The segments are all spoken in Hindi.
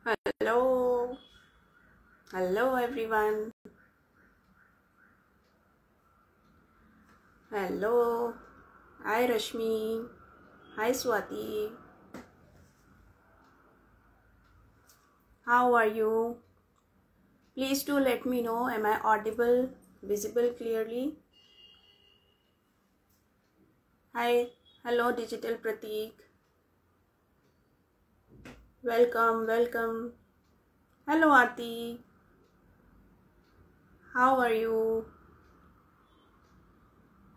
Hello, hello everyone. Hello, hi Rashmi, hi Swati. How are you? Please do let me know. Am I audible, visible clearly? Hi, hello Digital Pratik. Welcome, welcome. Hello Aarti. How are you?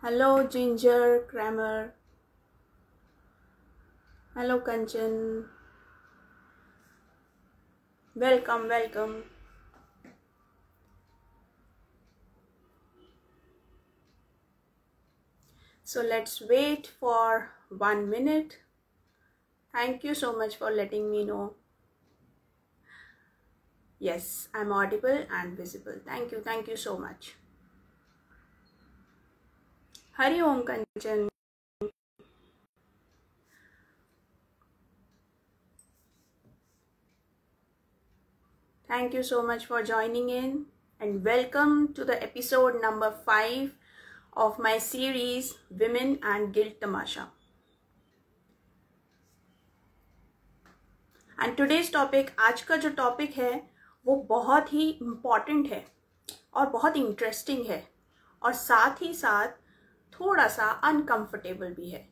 Hello Ginger Kramer. Hello Kanchan. Welcome, welcome. So let's wait for 1 minute. Thank you so much for letting me know. Yes, I'm audible and visible. Thank you so much. Hari Om Kanchan. Thank you so much for joining in and welcome to the episode number 5 of my series Women and Guilt Tamasha. And today's topic, आज का जो टॉपिक है वो बहुत ही इम्पॉर्टेंट है और बहुत इंटरेस्टिंग है और साथ ही साथ थोड़ा सा अनकंफर्टेबल भी है।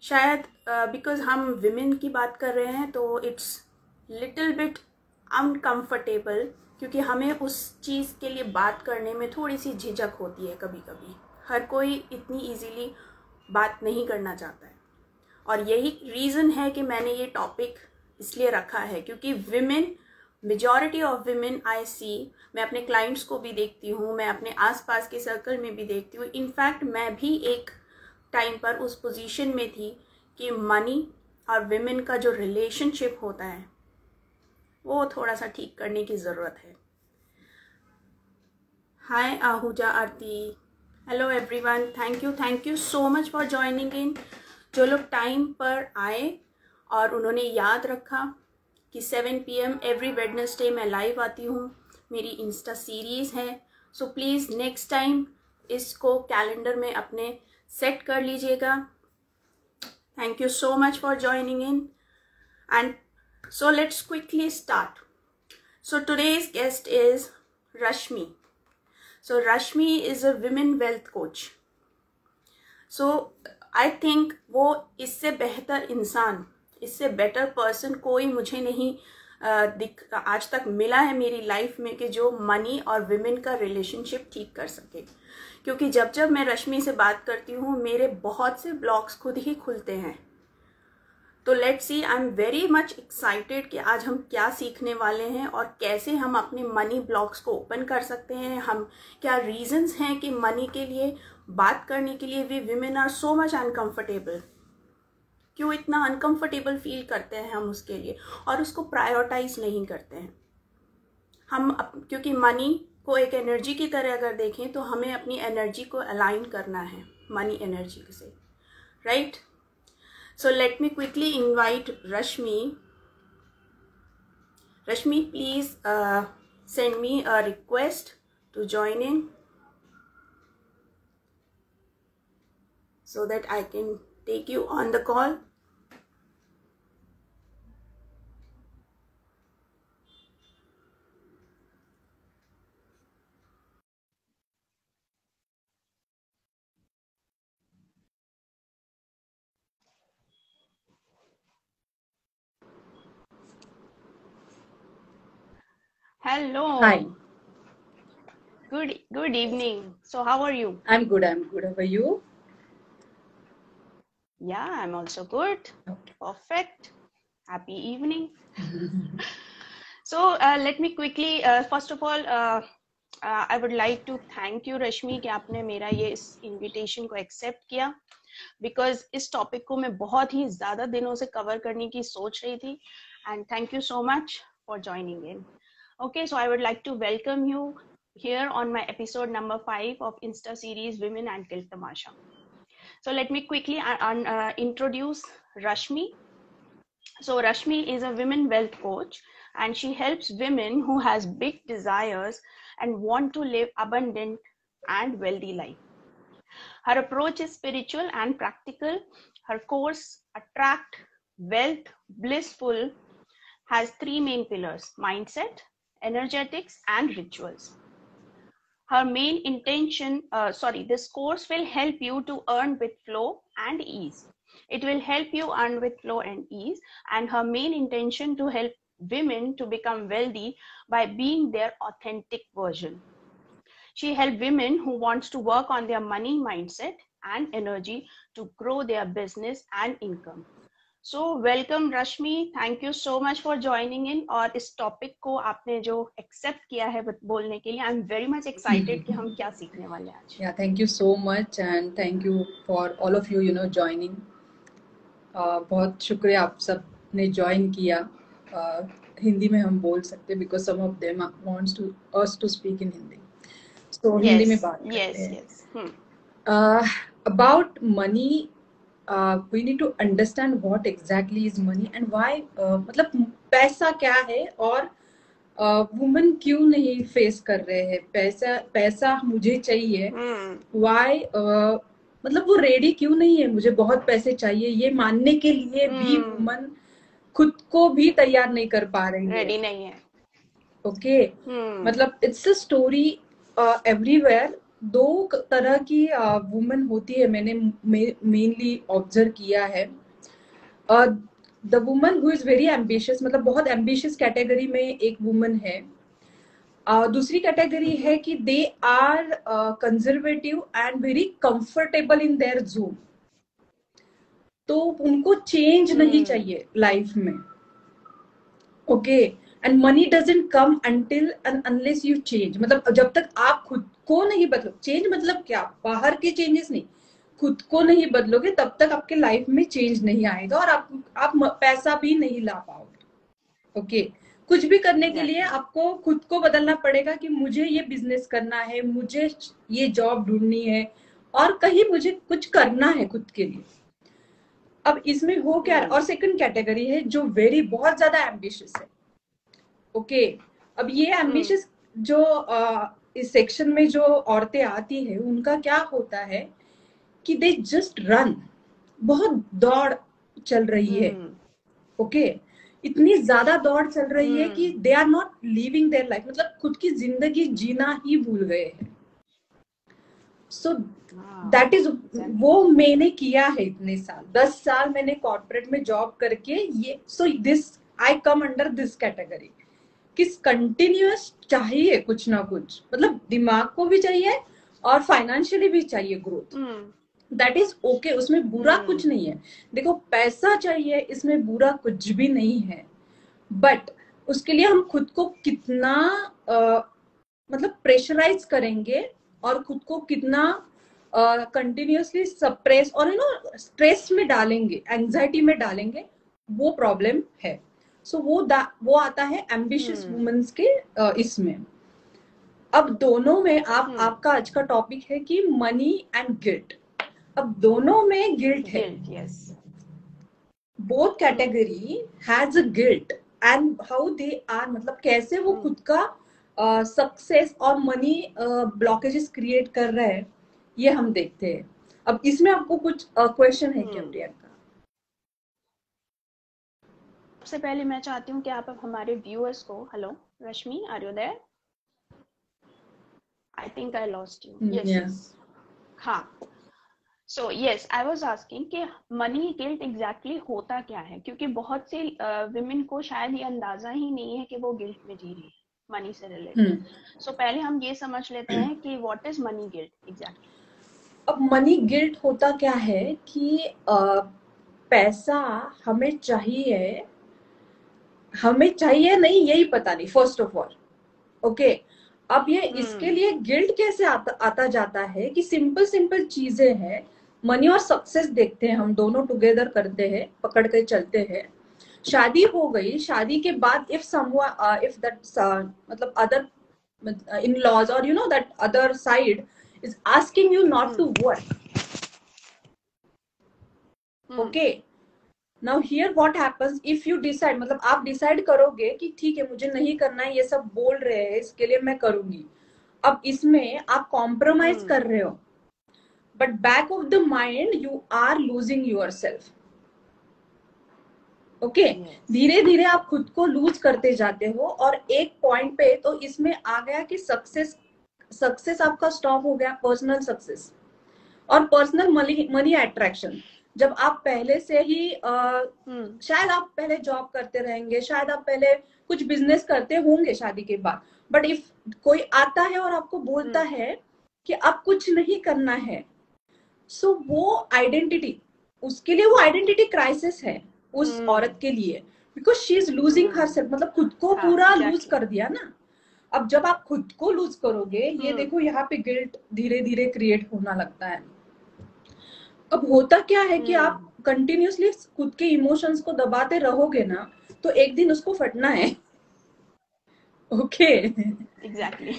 शायद बिकॉज हम विमेन की बात कर रहे हैं तो इट्स लिटिल बिट अनकंफर्टेबल, क्योंकि हमें उस चीज़ के लिए बात करने में थोड़ी सी झिझक होती है। कभी कभी हर कोई इतनी इजीली बात नहीं करना चाहता है और यही रीज़न है कि मैंने ये टॉपिक इसलिए रखा है क्योंकि विमेन, मेजॉरिटी ऑफ विमेन आई सी, मैं अपने क्लाइंट्स को भी देखती हूँ, मैं अपने आसपास के सर्कल में भी देखती हूँ। इनफैक्ट मैं भी एक टाइम पर उस पोजीशन में थी कि मनी और विमेन का जो रिलेशनशिप होता है वो थोड़ा सा ठीक करने की ज़रूरत है। Hi Ahuja Aarti, hello everyone, thank you so much for joining in. जो लोग टाइम पर आए और उन्होंने याद रखा कि 7 PM एवरी वेडनेसडे मैं लाइव आती हूँ, मेरी इंस्टा सीरीज़ है। सो प्लीज़ नेक्स्ट टाइम इसको कैलेंडर में अपने सेट कर लीजिएगा। Thank you so much for joining in. And so let's quickly start. So today's guest is Rashmi. So Rashmi is a women wealth coach. So I think वो इससे बेहतर इंसान, इससे बेटर पर्सन कोई मुझे नहीं आज तक मिला है मेरी लाइफ में कि जो मनी और विमेन का रिलेशनशिप ठीक कर सके। क्योंकि जब जब मैं रश्मि से बात करती हूँ मेरे बहुत से ब्लॉग्स खुद ही खुलते हैं। तो let's see, I am very much excited कि आज हम क्या सीखने वाले हैं और कैसे हम अपने मनी ब्लॉक्स को ओपन कर सकते हैं। हम क्या रीजंस हैं कि मनी के लिए बात करने के लिए we women are so much uncomfortable, क्यों इतना अनकंफर्टेबल फील करते हैं हम उसके लिए और उसको प्रायोरिटाइज नहीं करते हैं हम क्योंकि मनी को एक एनर्जी की तरह अगर देखें तो हमें अपनी एनर्जी को अलाइन करना है मनी एनर्जी से, right? So let me quickly invite Rashmi. Rashmi, please send me a request to join in so that I can take you on the call. Hello. Hi. Good evening. So how are you? I'm good. How are you? Yeah, I'm also good. Okay. Perfect. Happy evening. So let me quickly, first of all, I would like to thank you रश्मि कि आपने मेरा ये इस इनविटेशन को एक्सेप्ट किया, बिकॉज इस टॉपिक को मैं बहुत ही ज़्यादा दिनों से कवर करने की सोच रही थी। And thank you so much for joining in. Okay, so I would like to welcome you here on my episode number 5 of Insta series Women and Guilt Tamasha. So let me quickly introduce Rashmi. So Rashmi is a women wealth coach. and she helps women who has big desires and want to live abundant and wealthy life. Her approach is spiritual and practical. Her course, Attract Wealth Blissful, has three main pillars: mindset, energetics, and rituals. Her main intention, this course will help you to earn with flow and ease. It will help you earn with flow and ease, and her main intention to help women to become wealthy by being their authentic version. She helps women who wants to work on their money mindset and energy to grow their business and income. So welcome Rashmi, thank you so much for joining in. और इस टॉपिक को आपने जो एक्सेप्ट किया है बोलने के लिए, I am very much excited कि हम क्या सीखने वाले हैं आज. Yeah, thank you so much and thank you for all of you, joining. बहुत शुक्रिया आप सब ने ज्वाइन किया. हिंदी में हम बोल सकते because some of them wants to us to speak in Hindi. So Hindi में बात करते हैं. About money, we need to understand what exactly is money and why. मतलब पैसा क्या है और वुमेन क्यों नहीं फेस कर रहे हैं पैसा मुझे चाहिए. why मतलब वो रेडी क्यों नहीं है मुझे बहुत पैसे चाहिए ये मानने के लिए भी वुमन खुद को भी तैयार नहीं कर पा रही है, रेडी नहीं है. ओके मतलब इट्स अ स्टोरी एवरीवेयर. दो तरह की वुमन होती है, मैंने मेनली ऑब्जर्व किया है. The woman who is very ambitious, मतलब बहुत एम्बिशियस कैटेगरी में एक वुमन है. दूसरी कैटेगरी है कि they are conservative and very comfortable in their zone. तो उनको चेंज नहीं चाहिए लाइफ में. Okay and money doesn't come until and unless you change. मतलब जब तक आप खुद को नहीं बदलो, चेंज मतलब क्या, बाहर के चेंजेस नहीं, खुद को नहीं बदलोगे तब तक आपके लाइफ में चेंज नहीं आएगा और आप पैसा भी नहीं ला पाओगे. ओके कुछ भी करने के लिए आपको खुद को बदलना पड़ेगा कि मुझे ये बिजनेस करना है, मुझे ये जॉब ढूंढनी है और कहीं मुझे कुछ करना है खुद के लिए. अब इसमें हो क्या. और सेकंड कैटेगरी है जो बहुत ज्यादा एम्बिशियस है. ओके अब ये एम्बिशियस जो इस सेक्शन में जो औरतें आती है उनका क्या होता है कि दे जस्ट रन, बहुत दौड़ चल रही है. ओके इतनी ज्यादा दौड़ चल रही है कि they are not living their life, मतलब खुद की जिंदगी जीना ही भूल गए हैं. सो दैट इज वो मैंने किया है इतने साल, 10 साल मैंने कॉर्पोरेट में जॉब करके ये. So this I come under this category कि कंटिन्यूअस चाहिए कुछ ना कुछ, मतलब दिमाग को भी चाहिए और फाइनेंशियली भी चाहिए ग्रोथ. दैट इज ओके, उसमें बुरा कुछ नहीं है. देखो पैसा चाहिए, इसमें बुरा कुछ भी नहीं है, बट उसके लिए हम खुद को कितना मतलब प्रेशराइज करेंगे और खुद को कितना कंटिन्यूअसली सप्रेस और स्ट्रेस में डालेंगे, एंजाइटी में डालेंगे, वो प्रॉब्लम है. सो वो आता है एम्बिशियस वुमेन्स के इसमें. अब दोनों में आपका आज का टॉपिक है कि मनी एंड गिल्ट. अब दोनों में गिल्ट है. Both category has a guilt and how they are, मतलब कैसे वो खुद का सक्सेस और मनी ब्लॉकेजेस क्रिएट कर रहे हैं, ये हम देखते हैं. अब इसमें आपको कुछ क्वेश्चन है क्या प्रियंका? सबसे पहले मैं चाहती हूँ कि आप हमारे व्यूअर्स को, hello Rashmi, are you there? I think I lost you. Yes हाँ. So yes I was asking कि मनी गिल्ट एग्जैक्टली होता क्या है, क्योंकि बहुत से विमेन को शायद ये अंदाजा ही नहीं है कि वो गिल्ट में जी रही है मनी से रिलेटेड. सो पहले हम ये समझ लेते हैं कि what is money guilt exactly. अब मनी गिल्ट होता क्या है कि पैसा हमें चाहिए नहीं, यही पता नहीं फर्स्ट ऑफ ऑल. ओके अब ये इसके लिए गिल्ट कैसे आता जाता है कि सिंपल चीजें हैं. मनी और सक्सेस देखते हैं हम दोनों टुगेदर करते हैं, पकड़ के चलते हैं. शादी हो गई, शादी के बाद इफ दैट मतलब अदर इन लॉज और that other side is asking you not to work, okay now here what happens if you decide, मतलब आप डिसाइड करोगे कि ठीक है मुझे नहीं करना है, ये सब बोल रहे हैं इसके लिए मैं करूंगी, अब इसमें आप कॉम्प्रोमाइज कर रहे हो, but back of the mind you are losing yourself. Okay, धीरे धीरे आप खुद को लूज करते जाते हो, और एक पॉइंट पे तो इसमें आ गया कि सक्सेस आपका स्टॉप हो गया, पर्सनल सक्सेस और पर्सनल मनी अट्रैक्शन। जब आप पहले से ही शायद आप पहले जॉब करते रहेंगे, शायद आप पहले कुछ बिजनेस करते होंगे शादी के बाद, बट इफ कोई आता है और आपको बोलता है कि अब कुछ नहीं करना है, सो वो आइडेंटिटी, उसके लिए वो आइडेंटिटी क्राइसिस है उस औरत के लिए, because she is losing herself, मतलब खुद को पूरा लूज कर दिया ना। अब जब आप खुद को लूज करोगे, ये देखो यहाँ पे गिल्ट धीरे धीरे क्रिएट होना लगता है। अब होता क्या है कि आप कंटिन्यूअसली खुद के इमोशंस को दबाते रहोगे ना, तो एक दिन उसको फटना है। Okay, exactly.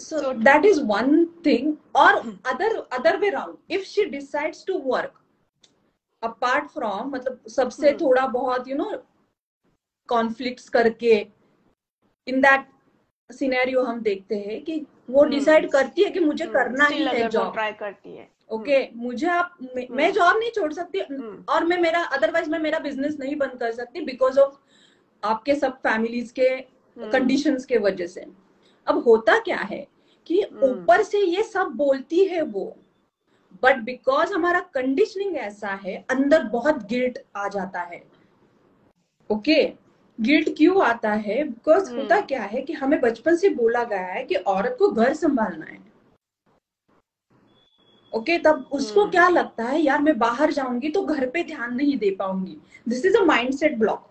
so that is one thing, or other way round, if she decides to work apart from, मतलब सबसे थोड़ा बहुत कॉन्फ्लिक्ट्स करके, इन दैट सिनेरियो हम देखते हैं कि वो डिसाइड करती है कि मुझे करना ही है जॉब, ट्राई करती है। ओके, मुझे आप मैं जॉब नहीं छोड़ सकती, और मैं मेरा अदरवाइज मैं मेरा बिजनेस नहीं बंद कर सकती बिकॉज ऑफ आपके सब फैमिलीज के कंडीशंस के वजह से। अब होता क्या है कि ऊपर से ये सब बोलती है वो, बट बिकॉज हमारा कंडीशनिंग ऐसा है, अंदर बहुत गिल्ट आ जाता है। ओके, गिल्ट क्यों आता है? बिकॉज होता क्या है कि हमें बचपन से बोला गया है कि औरत को घर संभालना है। ओके, तब उसको क्या लगता है, यार मैं बाहर जाऊंगी तो घर पे ध्यान नहीं दे पाऊंगी। This is a mindset block,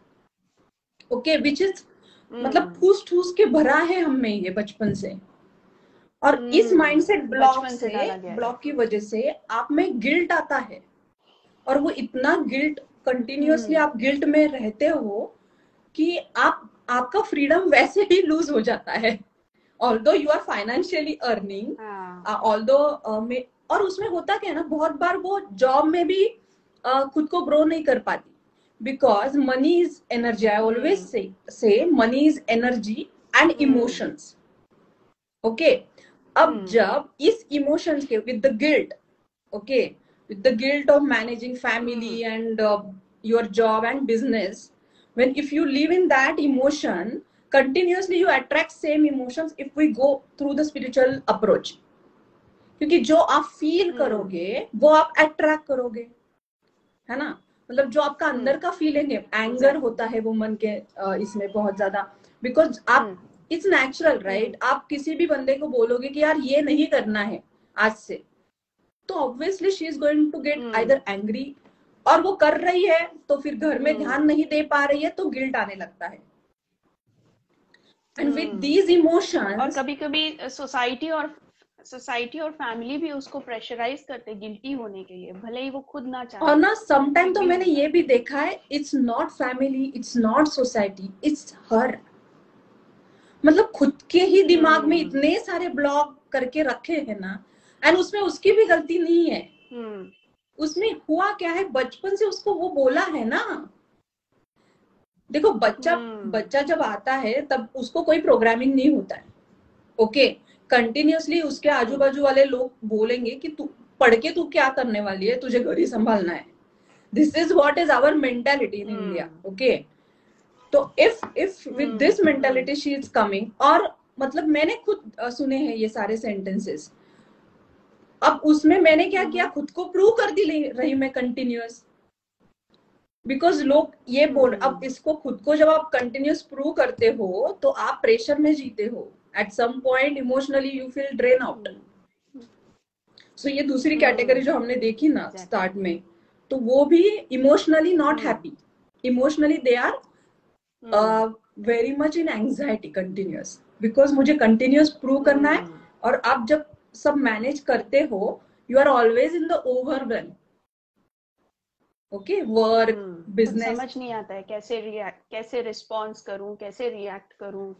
okay, which is मतलब ठूस ठूस के भरा है हम में ये बचपन से। और इस माइंडसेट ब्लॉक की वजह से आप में गिल्ट आता है, और वो इतना गिल्ट कंटिन्यूअसली आप गिल्ट में रहते हो कि आपका फ्रीडम वैसे ही लूज हो जाता है, although you are financially earning, although और उसमें होता क्या है ना, बहुत बार वो जॉब में भी खुद को ग्रो नहीं कर पाती, because money is energy. I always say money is energy and emotions. Okay, अब जब इस इमोशंस के with the guilt, okay, with the guilt of managing family and your job and business, when if you live in that emotion continuously, you attract same emotions if we go through the spiritual approach, क्योंकि जो आप फील करोगे वो आप अट्रैक्ट करोगे, है ना। मतलब जो आपका अंदर का फीलिंग है, एंगर होता है वुमन के इसमें बहुत ज्यादा, बिकॉज आप इट्स नेचुरल राइट। आप किसी भी बंदे को बोलोगे कि यार ये नहीं करना है आज से, तो obviously she is going to get either angry, और वो कर रही है तो फिर घर में ध्यान नहीं दे पा रही है तो गिल्ट आने लगता है। एंड विद दीज इमोशंस, और कभी कभी सोसाइटी और फैमिली भी उसको प्रेशराइज करते गिल्टी होने के लिए, भले ही वो खुद ना चाहे। और ना समटाइम तो मैंने ये भी देखा है, it's not family, it's not society, it's her. मतलब खुद के ही दिमाग में इतने सारे ब्लॉक करके रखे हैं ना, एंड उसमें उसकी भी गलती नहीं है। उसमें हुआ क्या है, बचपन से उसको वो बोला है ना। देखो बच्चा जब आता है तब उसको कोई प्रोग्रामिंग नहीं होता है। ओके, कंटिन्यूअसली उसके आजू बाजू वाले लोग बोलेंगे कि तू पढ़ के तू क्या करने वाली है, तुझे घर ही संभालना है। This is what is our mentality in India. Okay, तो if with this mentality she is coming, और मतलब मैंने खुद सुने हैं ये सारे सेंटेंसेस। अब उसमें मैंने क्या किया, खुद को प्रूव कर दी रही मैं कंटिन्यूअस, बिकॉज लोग ये बोल, अब इसको खुद को जब आप कंटिन्यूअस प्रूव करते हो तो आप प्रेशर में जीते हो। At some point emotionally you feel drain out. So ये दूसरी कैटेगरी जो हमने देखी ना स्टार्ट में, तो वो भी emotionally not happy, emotionally they are very much in anxiety continuous, because मुझे कंटिन्यूअस प्रूव करना है। और आप जब सब मैनेज करते हो, you are always in the overwhelm. Okay, work, business, समझ नहीं आता है कैसे रिस्पॉन्स करूं, कैसे रिएक्ट करूं।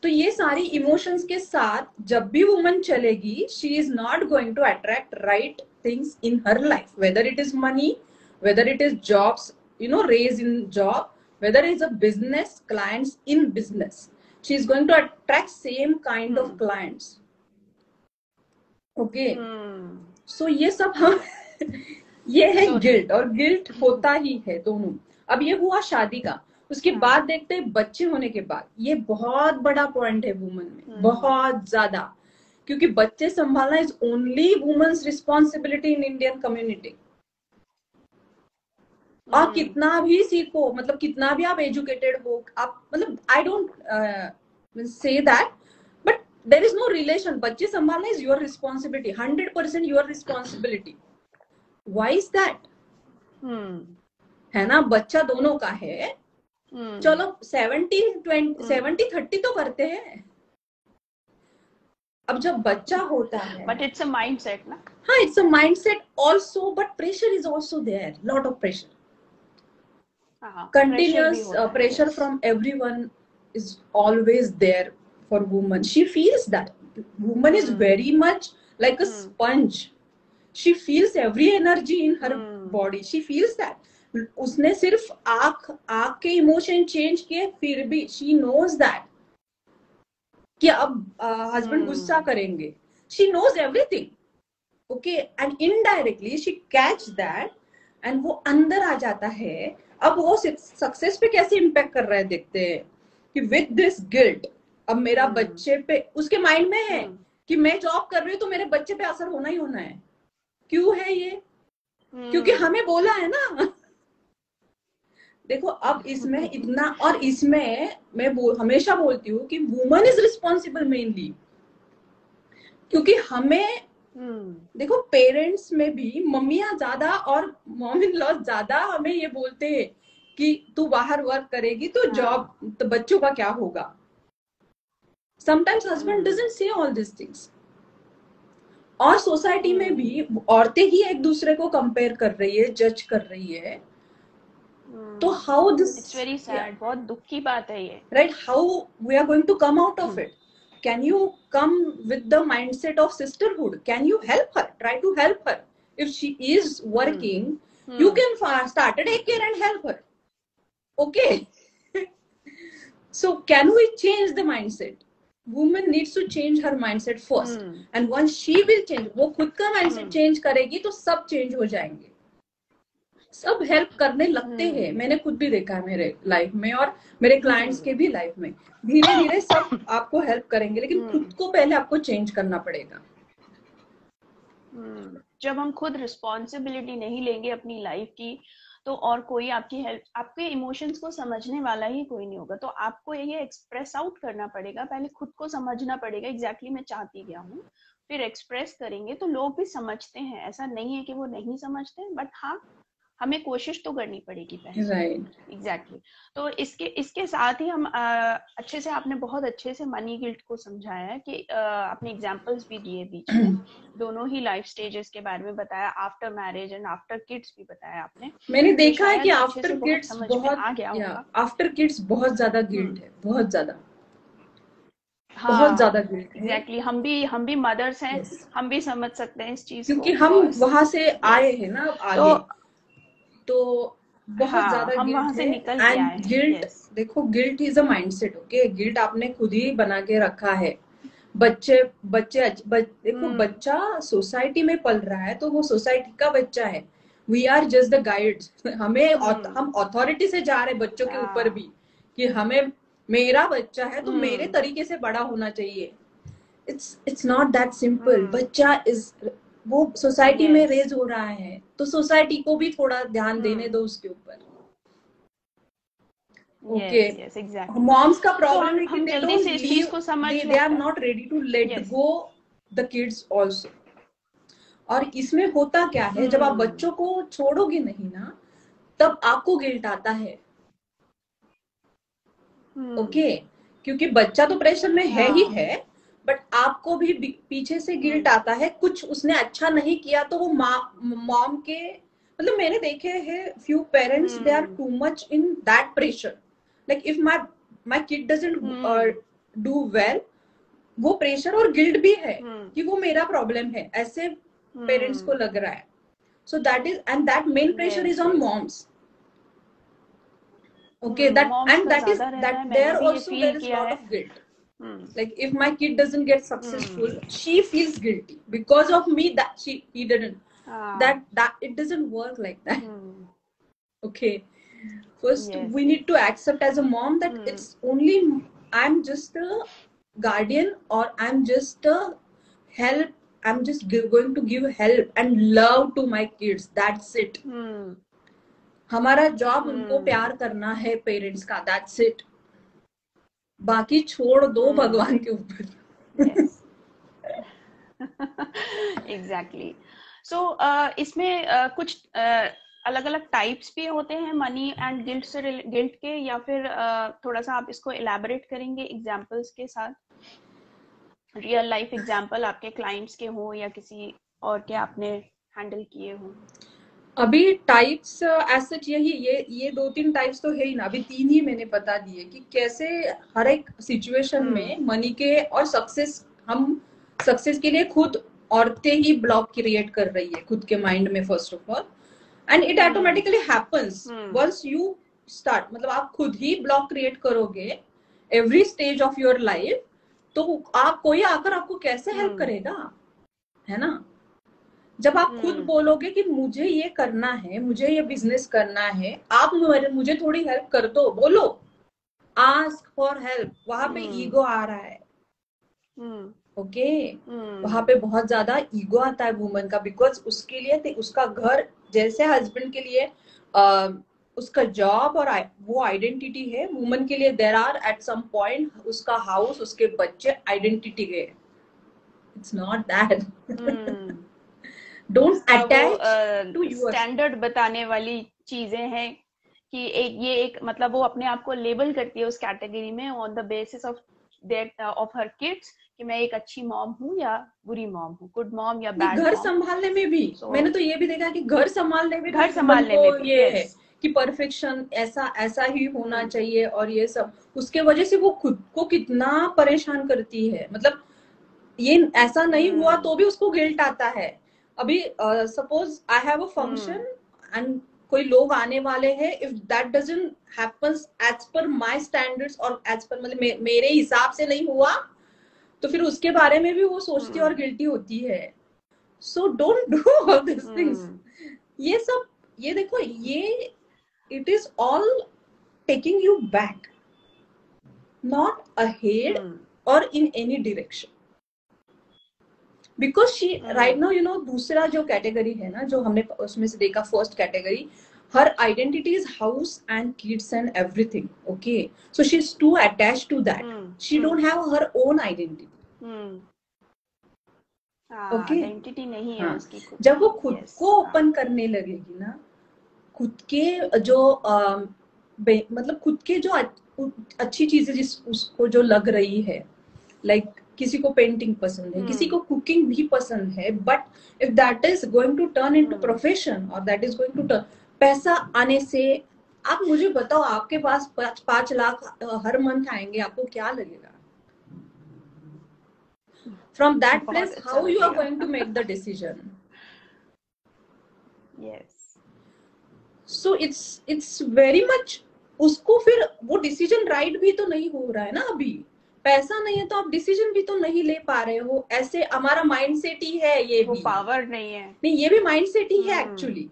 तो ये सारी इमोशंस के साथ जब भी वुमन चलेगी, she is not going to attract right things in her life, whether it is money, whether it is jobs, raise in job, whether it's a business, clients in business, she is going to attract same kind of clients. Okay. So ये सब हम ये है गिल्ट, और गिल्ट होता ही है दोनों. अब ये हुआ शादी का. उसके बाद देखते हैं बच्चे होने के बाद. ये बहुत बड़ा पॉइंट है वुमन में, बहुत ज्यादा, क्योंकि बच्चे संभालना is only women's responsibility in Indian community. आप कितना भी सीखो, मतलब कितना भी आप एजुकेटेड हो, आप मतलब I don't say that, but there is no relation. बच्चे संभालना is your responsibility, 100% your responsibility. Why is that? है ना, बच्चा दोनों का है. चलो 70-30 तो करते हैं. अब जब बच्चा होता है, बट इट्स अ माइंडसेट ना. हाँ, it's a mindset also, but pressure is also there, lot of pressure. Continuous pressure from everyone is always there for woman. She feels that woman is very much like a sponge. She feels every energy in her body. She feels that. उसने सिर्फ आँख के इमोशन चेंज किए, फिर भी she knows that कि अब हस्बैंड गुस्सा करेंगे. She knows everything. Okay, and indirectly she catch that, and वो अंदर आ जाता है. अब वो सक्सेस पे कैसे इम्पैक्ट कर रहा है देखते हैं कि विद दिस गिल्ट, अब मेरा बच्चे पे, उसके माइंड में है कि मैं जॉब कर रही हूँ तो मेरे बच्चे पे असर होना ही होना है. क्यों है ये? क्योंकि हमें बोला है ना. देखो अब इसमें इतना, और इसमें मैं हमेशा बोलती हूँ कि वुमन इज रिस्पॉन्सिबल मेनली, क्योंकि हमें देखो पेरेंट्स में भी मम्मियां ज्यादा और मॉम इन लॉ ज्यादा हमें ये बोलते हैं कि तू बाहर वर्क करेगी तो जॉब, तो बच्चों का क्या होगा. Sometimes husband doesn't say all this things. और सोसाइटी में भी औरतें ही एक दूसरे को कंपेयर कर रही है, जज कर रही है. तो how this, it's very sad, बहुत दुख की बात है ये, right? How we are going to come out of it? Can you come with the mindset of sisterhood? Can you help her? Try to help her. If she is working, you can start a daycare and help her. Okay. So can we change the mindset? Woman needs to change her mindset first. And once she will change, वो खुद का mindset change करेगी तो सब change हो जाएंगे. सब हेल्प करने लगते हैं. मैंने खुद भी देखा है मेरे लाइफ में और मेरे क्लाइंट्स के भी लाइफ में. धीरे धीरे सब आपको हेल्प करेंगे, लेकिन खुद को पहले आपको चेंज करना पड़ेगा. जब हम खुद रिस्पॉन्सिबिलिटी नहीं लेंगे अपनी लाइफ की, तो और कोई आपकी हेल्प, आपके इमोशंस को समझने वाला ही कोई नहीं होगा. तो आपको ये एक्सप्रेस आउट करना पड़ेगा, पहले खुद को समझना पड़ेगा एग्जैक्टली मैं चाहती क्या हूँ, फिर एक्सप्रेस करेंगे तो लोग भी समझते हैं. ऐसा नहीं है कि वो नहीं समझते, बट हाँ हमें कोशिश तो करनी पड़ेगी पहले. Right, exactly. तो इसके साथ ही हम अच्छे से, आपने बहुत अच्छे से मनी गिल्ट को समझाया है कि आपने एग्जांपल्स भी दिए बीच में, दोनों ही लाइफ स्टेजेस के बारे में बताया, after marriage and after kids भी बताया आपने. मैंने देखा है कि आफ्टर किड्स बहुत आ गया होगा. आफ्टर किड्स बहुत ज्यादा गिल्ट है, बहुत ज्यादा. बहुत ज्यादा गिल्ट है. एग्जैक्टली. हम भी मदर्स हैं, हम भी समझ सकते हैं इस चीज को, क्योंकि हम वहां से आए हैं ना आगे. तो बहुत ज्यादा गिल्ट है. एंड गिल्ट, देखो guilt is a mindset. Okay, guilt आपने खुद ही बना के रखा है. देखो बच्चा सोसाइटी में पल रहा है तो वो सोसाइटी का बच्चा है. We are just the guides. हम अथॉरिटी से जा रहे हैं बच्चों के ऊपर भी कि हमें, मेरा बच्चा है तो मेरे तरीके से बड़ा होना चाहिए. It's not that simple. बच्चा इज, वो सोसाइटी में रेज हो रहा है तो सोसाइटी को भी थोड़ा ध्यान देने दो उसके ऊपर. ओके, मॉम्स का प्रॉब्लम है कि they don't leave, they are not ready to let go the kids also. और इसमें होता क्या है, जब आप बच्चों को छोड़ोगे नहीं ना, तब आपको गिल्ट आता है. ओके, क्योंकि बच्चा तो प्रेशर में है ही है, बट आपको भी पीछे से गिल्ट आता है. कुछ उसने अच्छा नहीं किया तो वो मॉम के, मतलब मैंने देखे हैं few parents, they are too much in that pressure. Like if my kid doesn't do well, वो प्रेशर और गिल्ट भी है कि वो मेरा प्रॉब्लम है, ऐसे पेरेंट्स को लग रहा है. So that is, and that main pressure is on moms. Okay, that and that is that there also there is lot of guilt. Like if my kid doesn't get successful, she feels guilty because of me that he didn't. That it doesn't work like that. Okay, first we need to accept as a mom that it's only I'm just a guardian, or I'm just a help. I'm just going to give help and love to my kids. That's it. हमारा जॉब उनको प्यार करना है पेरेंट्स का. That's it. बाकी छोड़ दो भगवान के ऊपर. एग्जैक्टली. सो इसमें कुछ अलग अलग टाइप्स भी होते हैं मनी एंड गिल्ट के, या फिर थोड़ा सा आप इसको इलैबोरेट करेंगे एग्जांपल्स के साथ? रियल लाइफ एग्जांपल आपके क्लाइंट्स के हो या किसी और के आपने हैंडल किए हो? अभी टाइप्स एज सच ये 2-3 टाइप्स तो है ही ना. अभी 3 ही मैंने बता दिए कि कैसे हर एक सिचुएशन में मनी के और सक्सेस, हम सक्सेस के लिए खुद औरतें ही ब्लॉक क्रिएट कर रही है खुद के माइंड में first of all, and it automatically happens once you start. मतलब आप खुद ही ब्लॉक क्रिएट करोगे every stage of your life, तो आप कोई आकर आपको कैसे हेल्प करेगा, है ना? जब आप खुद बोलोगे कि मुझे ये करना है, मुझे ये बिजनेस करना है, आप मुझे थोड़ी हेल्प कर दो, बोलो, आस्क फॉर हेल्प. वहां पे ईगो आ रहा है. ओके, वहां पे बहुत ज्यादा ईगो आता है वुमन का, बिकॉज उसके लिए उसका घर जैसे हस्बैंड के लिए उसका जॉब और वो आइडेंटिटी है, वुमन के लिए there are at some point उसका हाउस, उसके बच्चे आइडेंटिटी है. It's not that. Don't attach to your standard बताने वाली चीजें हैं कि एक मतलब वो अपने आप को लेबल करती है उस कैटेगरी में on the basis of their of her kids कि मैं एक अच्छी मॉम हूँ या बुरी मॉम हूँ, गुड मॉम या बैड. घर संभालने में भी मैंने तो ये भी देखा कि घर संभालने में भी ये है कि परफेक्शन ऐसा ही होना चाहिए, और ये सब उसके वजह से वो खुद को कितना परेशान करती है. मतलब ये ऐसा नहीं हुआ तो भी उसको गिल्ट आता है. अभी suppose I have a function and कोई लोग आने वाले हैं, if that doesn't happens as per my standards और एज पर मतलब मेरे हिसाब से नहीं हुआ, तो फिर उसके बारे में भी वो सोचती है और गिल्टी होती है. So don't do all this things. ये सब ये देखो, ये it is all taking you back, not ahead और in any direction. Because she right now, you know, दूसरा जो कैटेगरी है ना, जो हमने उसमें से देखा first category, her identity is house and kids and everything. Okay, so she's too attached to that. She don't have her own identity. Okay, identity नहीं है उसकी खुद. जब वो खुद को ओपन करने लगेगी ना, खुद के जो मतलब खुद के जो अच्छी चीजें जिस उसको जो लग रही है, लाइक किसी को पेंटिंग पसंद है, किसी को कुकिंग भी पसंद है, but if that is going to turn into profession और that is going to turn, पैसा आने से, आप मुझे बताओ, आपके पास 5 लाख हर मंथ आएंगे, आपको क्या लगेगा? From that place how you are going to make the decision? Yes. So it's very much, उसको फिर वो डिसीजन राइट भी तो नहीं हो रहा है ना. अभी पैसा नहीं है तो आप डिसीजन भी तो नहीं ले पा रहे हो. ऐसे हमारा माइंडसेट ही है, ये भी पावर नहीं है. नहीं, ये भी माइंडसेट ही है एक्चुअली,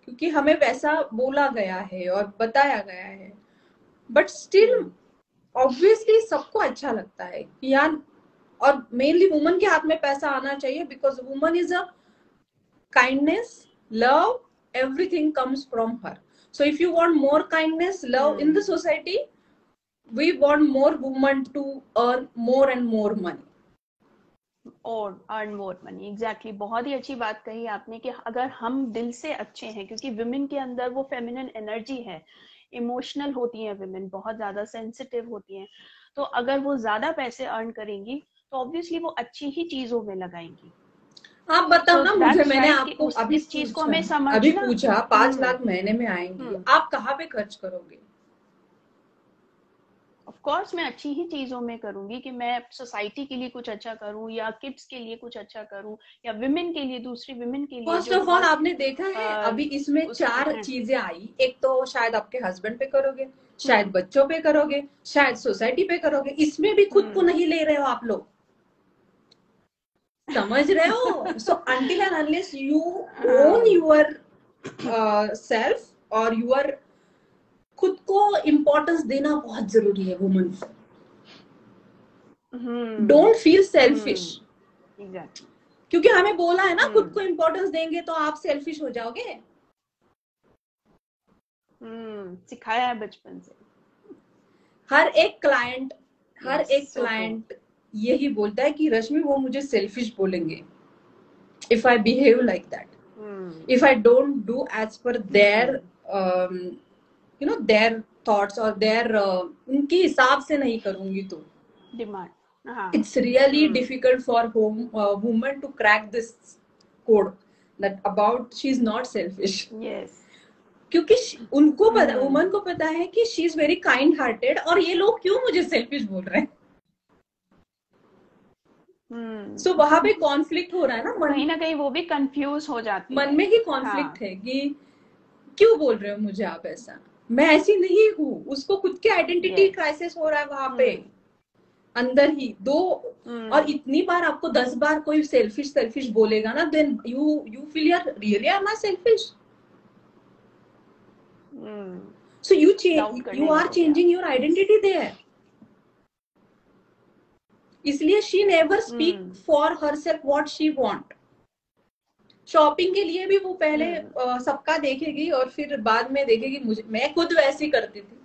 क्योंकि हमें वैसा बोला गया है और बताया गया है. बट स्टिल ऑब्वियसली सबको अच्छा लगता है कि यार, और मेनली वुमन के हाथ में पैसा आना चाहिए, because woman is a kindness, love, everything comes from her. So if you want more kindness, love in the society, we want more women to earn more and more money. और अर्न मोर मनी. एग्जैक्टली. बहुत ही अच्छी बात कही आपने कि अगर हम दिल से अच्छे हैं, क्योंकि विमेन के अंदर वो फेमिनिन एनर्जी है, इमोशनल होती हैं विमेन, बहुत ज्यादा सेंसिटिव होती हैं, तो अगर वो ज्यादा पैसे अर्न करेंगी तो ऑब्वियसली वो अच्छी ही चीजों में लगाएंगी. आप बताओ ना मुझे, मैंने आपको अभी इस चीज को हमें समझना, अभी पूछा 5 लाख महीने में आएंगे, आप कहाँ पे खर्च करोगे? ऑफ कोर्स मैं अच्छी ही चीजों में करूंगी कि मैं सोसाइटी के लिए कुछ अच्छा करूं या किड्स के लिए कुछ अच्छा करूं या विमेन के लिए, दूसरी विमेन के लिए फर्स्ट जो ऑफ ऑल आपने देखा है अभी इसमें उसमें 4 है। चीजें आई, एक तो शायद आपके हस्बैंड पे करोगे, शायद बच्चों पे करोगे, शायद सोसाइटी पे करोगे, इसमें भी खुद को नहीं ले रहे हो आप लोग, समझ रहे हो? So until and unless you own yourself और यूर खुद को इम्पोर्टेंस देना बहुत जरूरी है वुमन को। डोंट फील सेल्फिश, क्योंकि हमें बोला है ना खुद को इम्पोर्टेंस देंगे तो आप सेल्फिश हो जाओगे। सिखाया है बचपन से। हर एक क्लाइंट यही बोलता है कि रश्मि वो मुझे सेल्फिश बोलेंगे if I behave like that, if I don't do as per their you know their thoughts और देयर उनके हिसाब से नहीं करूंगी तो demand. it's really difficult for woman to crack this code that about she's not selfish. Yes. क्योंकि उनको पता, वुमन को पता है कि she is very kind hearted और ये लोग क्यों मुझे सेल्फिश बोल रहे हैं। सो वहां पे कॉन्फ्लिक्ट हो रहा है ना, कहीं ना कहीं वो भी कंफ्यूज हो जाती है, मन में ही कॉन्फ्लिक्ट है कि क्यों बोल रहे हो मुझे आप ऐसा, मैं ऐसी नहीं हूँ। उसको खुद के आइडेंटिटी क्राइसिस हो रहा है वहां पे अंदर ही दो। और इतनी बार आपको 10 बार कोई सेल्फिश बोलेगा ना, देन यू फील यार really am I selfish. So you are changing your identity there. इसलिए she never speak for herself what she want. Shopping के लिए भी वो पहले सबका देखेगी और फिर बाद में देखेगी मुझे, मैं खुद वैसी करती थी।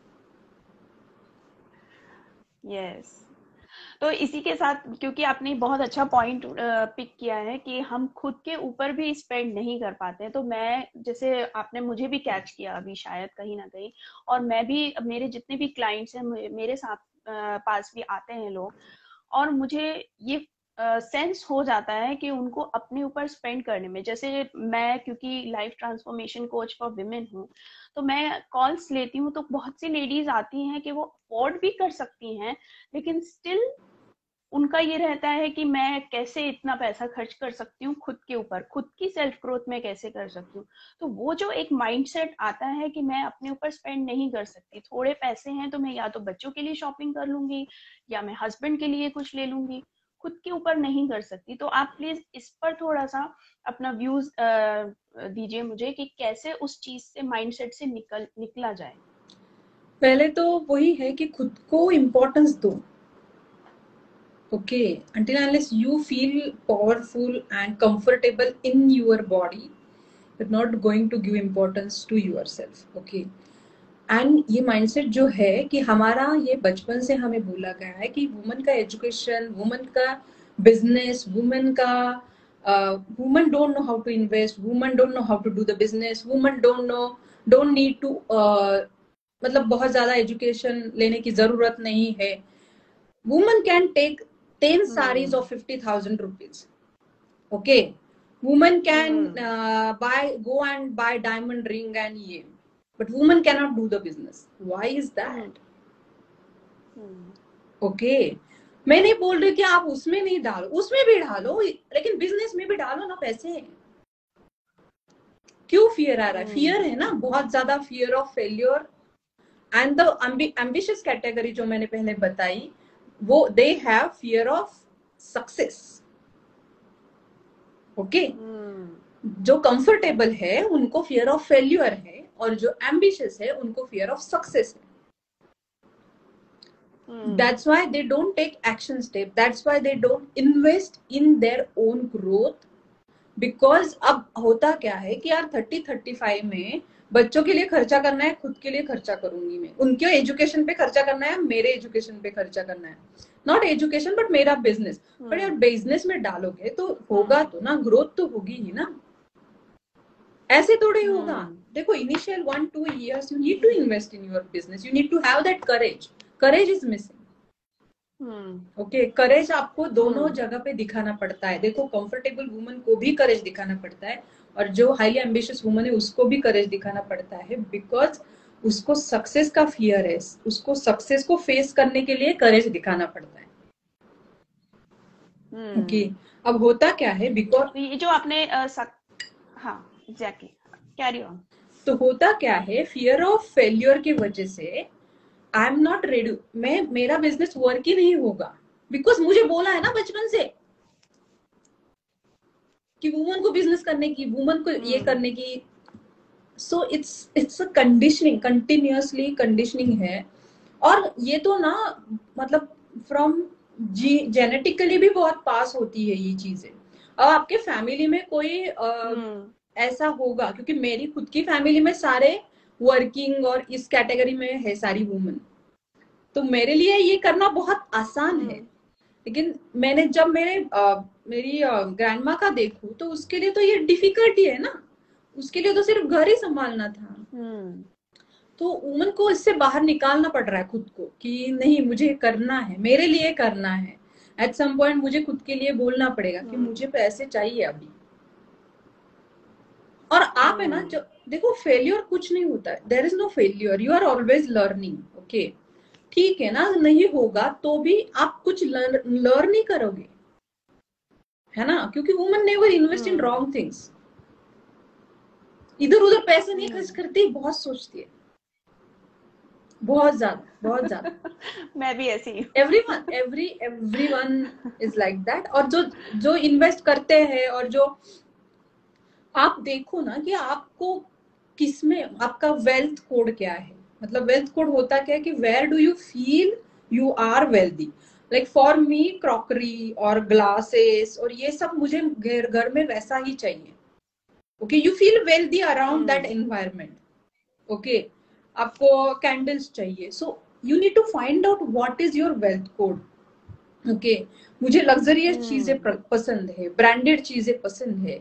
Yes. तो इसी के साथ, क्योंकि आपने बहुत अच्छा पॉइंट पिक किया है कि हम खुद के ऊपर भी स्पेंड नहीं कर पाते हैं, तो मैं, जैसे आपने मुझे भी कैच किया अभी शायद कहीं ना कहीं, और मैं भी, मेरे जितने भी क्लाइंट्स हैं मेरे साथ पास भी आते हैं लोग, और मुझे ये सेंस हो जाता है कि उनको अपने ऊपर स्पेंड करने में, जैसे मैं क्योंकि life transformation coach for women हूँ, तो मैं कॉल्स लेती हूँ, तो बहुत सी लेडीज आती हैं कि वो अफोर्ड भी कर सकती हैं, लेकिन स्टिल उनका ये रहता है कि मैं कैसे इतना पैसा खर्च कर सकती हूँ खुद के ऊपर, खुद की सेल्फ ग्रोथ में कैसे कर सकती हूँ। तो वो जो एक माइंडसेट आता है कि मैं अपने ऊपर स्पेंड नहीं कर सकती, थोड़े पैसे हैं तो मैं या तो बच्चों के लिए शॉपिंग कर लूंगी या मैं हस्बैंड के लिए कुछ ले लूंगी, खुद के ऊपर नहीं कर सकती। तो आप प्लीज इस पर थोड़ा सा अपना व्यूज दीजिए मुझे कि कैसे उस चीज से, माइंडसेट से निकला जाए। पहले तो वही है कि खुद को इम्पोर्टेंस दो। Okay, until unless you feel powerful and comfortable in your body, you're not going to give importance to yourself. Okay, and ये mindset जो है कि हमारा ये बचपन से हमें बोला गया है कि वुमन का एजुकेशन, वुमन का बिजनेस, वुमन का woman don't know how to invest, woman don't know how to do the business, woman don't need to मतलब बहुत ज्यादा एजुकेशन लेने की जरूरत नहीं है। Woman can take 10 sarees of 50,000 rupees. Okay, woman can go and buy diamond ring and ye, but woman cannot do the business. Why is that? Okay, मैं नहीं बोल रही कि आप उसमें नहीं डालो, उसमें भी डालो, लेकिन बिजनेस में भी डालो ना पैसे। क्यों फियर आ रहा है? फियर है ना, बहुत ज्यादा fear of failure and the ambitious category जो मैंने पहले बताई, वो they have fear of success. Okay, जो कंफर्टेबल है उनको fear of failure है, और जो ambitious है उनको fear of success है। That's why they don't take action step. That's why they don't invest in their own growth. Because अब होता क्या है कि यार 30-35 में बच्चों के लिए खर्चा करना है, खुद के लिए खर्चा करूंगी मैं, उनके एजुकेशन पे खर्चा करना है, मेरे एजुकेशन पे खर्चा करना है, नॉट एजुकेशन बट मेरा बिजनेस। पर यार बिजनेस में डालोगे तो होगा तो ना, ग्रोथ तो होगी ही ना, ऐसे थोड़े होगा। देखो initial 1-2 years you need to invest in your business, you need to have that courage is missing. ओके, करेज आपको दोनों जगह पे दिखाना पड़ता है। देखो कंफर्टेबल वुमन को भी करेज दिखाना पड़ता है, और जो हाईली एम्बिशियस वुमन है उसको भी करेज दिखाना पड़ता है, बिकॉज उसको सक्सेस का फियर है, उसको सक्सेस को फेस करने के लिए करेज दिखाना पड़ता है। ओके, अब होता क्या है, बिकॉज ये जो आपने हाँ एग्जैक्टली, कैरी ऑन। तो होता क्या है, फियर ऑफ फेल्यूर की वजह से आई एम नॉट रेडी, मेरा बिजनेस वर्क ही नहीं होगा, बिकॉज मुझे बोला है ना बचपन से कि वुमन को बिजनेस करने की, वुमन को ये करने की। So it's a conditioning, continuously conditioning है। और ये तो ना मतलब फ्रॉम जेनेटिकली भी बहुत पास होती है ये चीजें। अब आपके फैमिली में कोई ऐसा होगा, क्योंकि मेरी खुद की फैमिली में सारे वर्किंग और इस कैटेगरी में है सारी वुमेन, तो मेरे लिए ये करना बहुत आसान है। लेकिन मैंने जब मेरी ग्रैंड माँ का देखूं तो उसके लिए तो ये डिफिकल्टी है ना, उसके लिए तो सिर्फ घर ही संभालना था। तो वुमन को इससे बाहर निकालना पड़ रहा है खुद को कि नहीं मुझे करना है, मेरे लिए करना है। एट सम पॉइंट मुझे खुद के लिए बोलना पड़ेगा कि मुझे पैसे चाहिए अभी। और आप है ना, जो देखो फेल्योर कुछ नहीं होता है, there is no failure, you are always learning. Okay, ठीक है ना, नहीं होगा तो भी आप कुछ लर्न ही करोगे, है ना, क्योंकि woman never invest in wrong things, इधर उधर पैसे नहीं खर्च करती, बहुत सोचती है, बहुत ज्यादा मैं भी ऐसी हूँ। everyone is like that। और जो इन्वेस्ट करते हैं, और जो आप देखो ना कि आपको किसमें आपका वेल्थ कोड क्या है, मतलब वेल्थ कोड होता क्या है कि where do you feel you are wealthy. Like for me crockery और ग्लासेस और ये सब मुझे घर में वैसा ही चाहिए। Okay, you feel wealthy around that environment. Okay, आपको कैंडल्स चाहिए, so you need to find out what is your wealth code. Okay, मुझे लग्जरियस चीजें पसंद है, ब्रांडेड चीजें पसंद है।